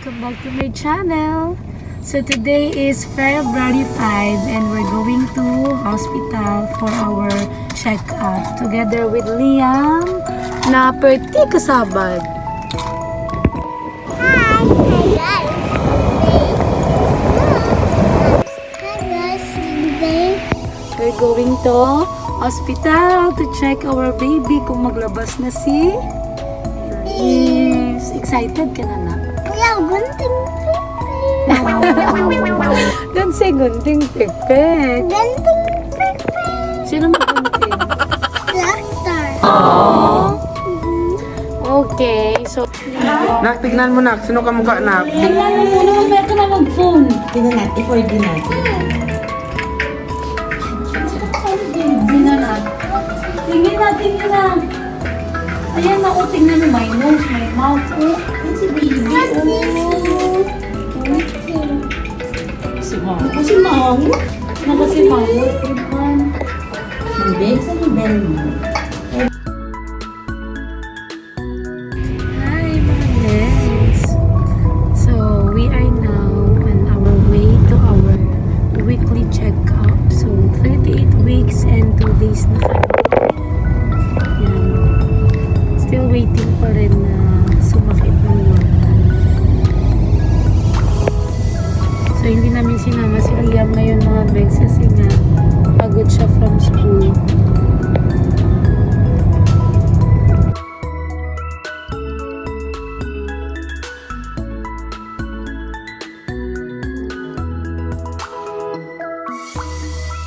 welcome back to my channel. So today is February 5 and we're going to hospital for our check-up together with Liam na perti kasabad. Hi guys. We're going to hospital to check our baby kung maglabas na si Elise. Excited ka na na? Yeah, gunting Don't say gunting pipit. Gunting pepe. Sino magunting? Doctor. Okay, so Nak, tignan mo nak. Sino ka mukha nak? tingnan mo muna mamaya ka na mag-phone. Tingnan natin, for din natin. Tingnan na. Tingnan na, tingnan na. Ayan ako, tingnan mo. My nose, my mouth. Oh, yan si baby. Oh. Si mama. Kasi maango. Nakasi mama. Bibig sa libel mo. Hi, mga legs. So, we are now on our way to our weekly checkup. So, 38 weeks and 2 days na kami. Yan. Still waiting pa rin na sumakit ng normal. So, hindi namin sinama si Liam ngayon mga legs kasi nga pagod siya from school.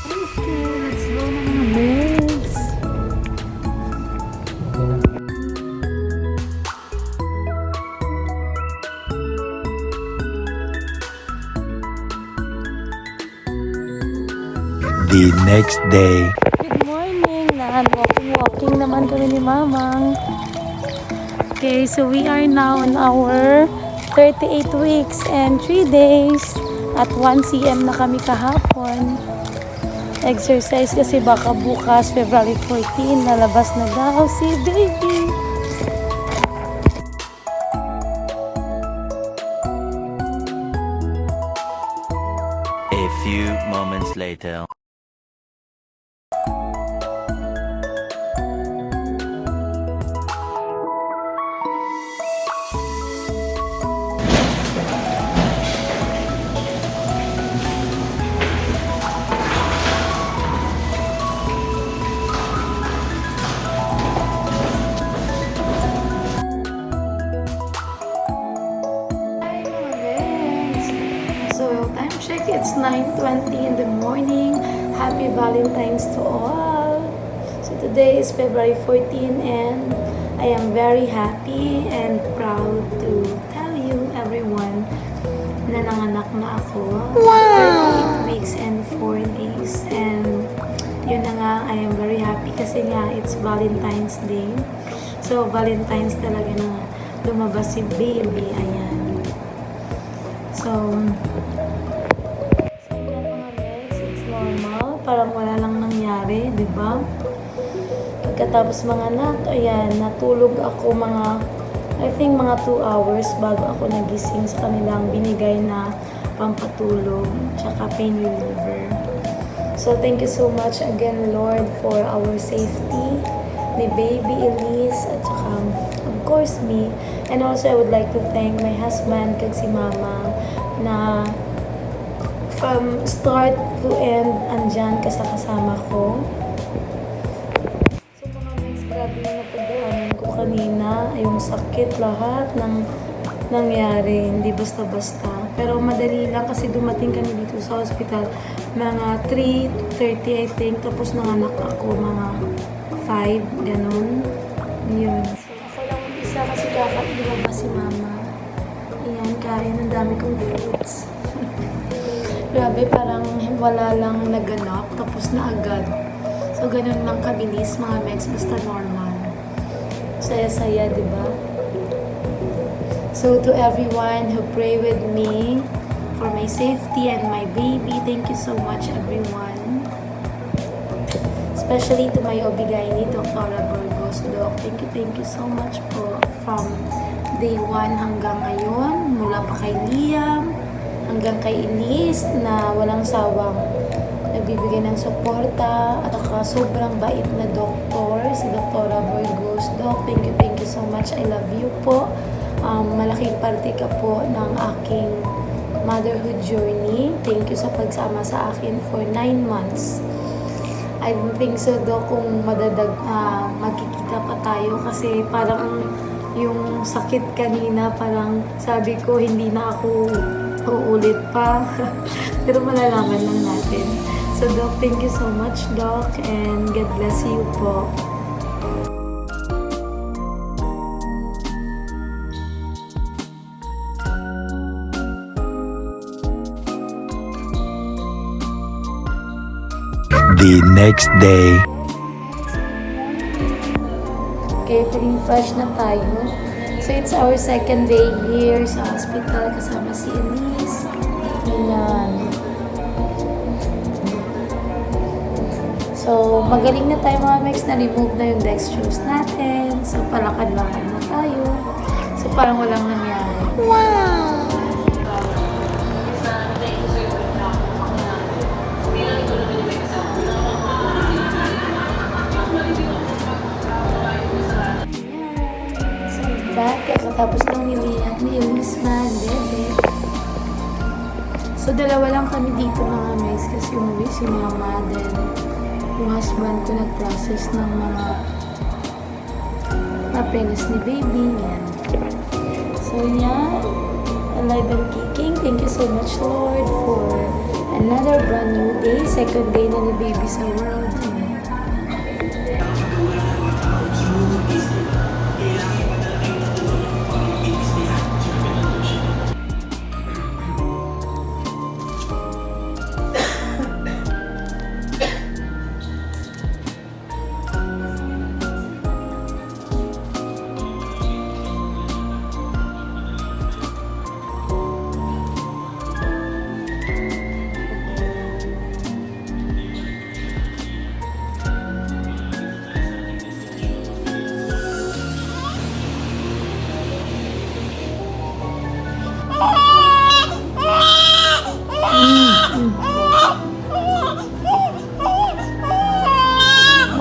Okay, let's go na mga legs. The next day. Good morning! Walking naman kami ni Mamang. Okay, so we are now on our 38 weeks and 3 days. At 1 cm na kami kahapon. Exercise kasi baka bukas, February 14, nalabas na daw si baby. A few moments later. So, time check, it's 9:20 in the morning. Happy Valentine's to all. So, today is February 14 and I am very happy and proud to tell you, everyone, na nanganak na ako. Wow! 38 weeks and 4 days. And yun na nga, I am very happy kasi nga it's Valentine's Day. So, Valentine's talaga na lumabas si baby. Ayan. So yan mga legs, it's normal. Parang wala lang nangyari, di ba? Pagkatapos mga anak, ayan, natulog ako I think mga 2 hours bago ako nagising sa kanilang binigay na pampatulog, tsaka pain reliever. So, thank you so much again, Lord, for our safety, ni baby Elise, at saka, of course, me. And also, I would like to thank my husband, kag si Mama, na from start to end, andyan kasama ko. So, mga next, grabe na napagdaanan ko kanina, yung sakit, lahat ng nangyari, hindi basta-basta. Pero madali lang kasi dumating kami dito sa hospital, mga 3:30 I think, tapos nanganak ako, mga 5, ganun. Yun. So, ako lang isa kasi lumabas si Mama. Ayan, kain, ang dami kong fruits. Grabe, parang wala lang naganap, tapos na agad. So, ganun lang kabilis, mga mex, basta normal. Saya-saya, di ba? So, to everyone who pray with me for my safety and my baby, thank you so much, everyone. Especially to my OB-GYN, Dr. Burgos, Doc. Thank you so much po from day 1 hanggang ngayon, mula pa kay Liam hanggang kay Elise na walang sawang nagbibigay ng suporta at saka sobrang bait na doktor, si Doktora Burgos. Doc, thank you so much. I love you po. Malaking parte ka po ng aking motherhood journey. Thank you sa pagsama sa akin for 9 months. I don't think so, Doc, kung magkikita pa tayo kasi parang yung sakit kanina, parang sabi ko hindi na ako uulit pa. Pero malalaman lang natin. So, Doc, thank you so much, Doc, and God bless you po. The next day. Okay, feeling fresh na tayo. So, it's our second day here sa hospital kasama si Elise. Ayan. So, magaling na tayo mga Mex, na-remove na yung dextrose natin. So, palakad-lakad na tayo. So, parang walang nangyari. Wow! So, back. Kakatapos lang nilihan ni Elise man, bebe. So, dalawa lang kami dito mga Mex kasi umuwi si Mama. Then, yung husband ko nag-process ng mga papeles ni baby. Yan. So, yan. Alive and kicking. Thank you so much, Lord, for another brand new day. Second day na ni baby sa world.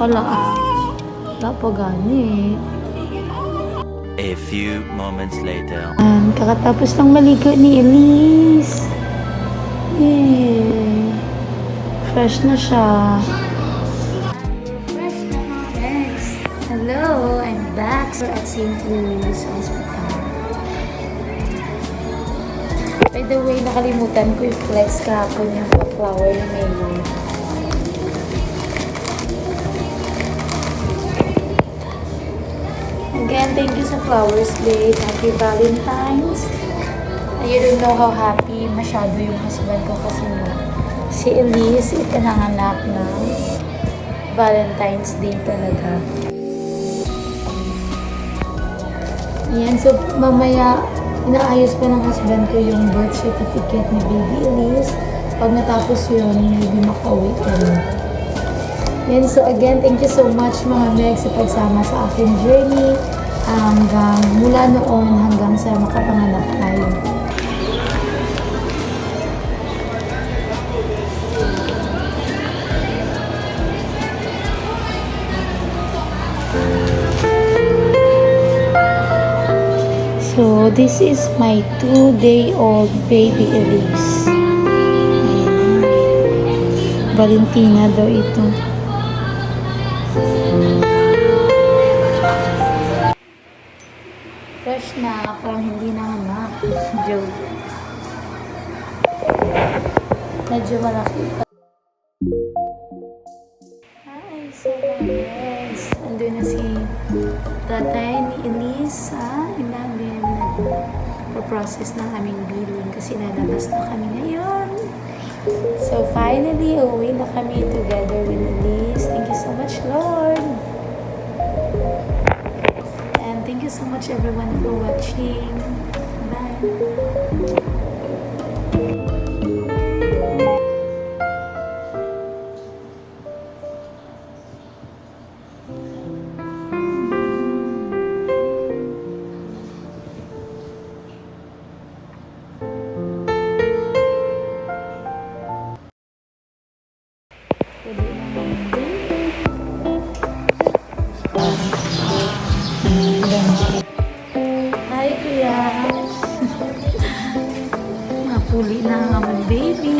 Wala po gani. A few moments later. Kakatapos lang maligo ni Elise. Yay! Fresh na siya. Fresh na mga Mex. Hello! I'm back at St. Louis Hospital. By the way, nakalimutan ko i-flex kahapon yung flower ni Mayo. Again, thank you sa Flowers Day. Happy Valentine's. You don't know how happy masyado yung husband ko kasi si Elise itinanganak na Valentine's Day talaga. Yan, so mamaya inaayos pa ng husband ko yung birth certificate ni baby Elise. Pag natapos yun, maybe makauwi ka rin. Yan, so again, thank you so much mga Mex sa pagsama sa aking journey mula noon hanggang sa makapanganak tayo. So, this is my 2-day-old baby Elise. Ayan. Valentina daw ito. Fresh na, parang hindi na anak. Joke. Medyo malaki pa. Hi, so guys. Andun na si tatay ni Elise sa ilalim. Nag-process ng aming billing kasi lalabas na kami ngayon. So finally, uwi na kami together with Elise. Thank you so much, Lord. Thank you so much everyone for watching. Bye. Hi, kuya. Napuli na ang aming baby.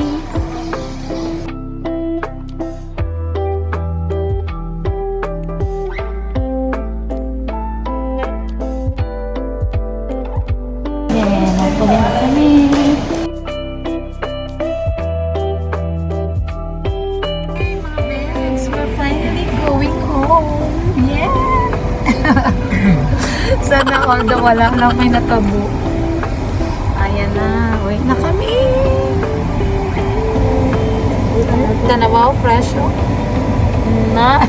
Yan, napuli na kami. Hey, mga parents, we're finally going home. Yeah! Sana all the wala lang may natabo. Ayan na. Uwi na kami. Ganda na, wow, fresh, no? Na.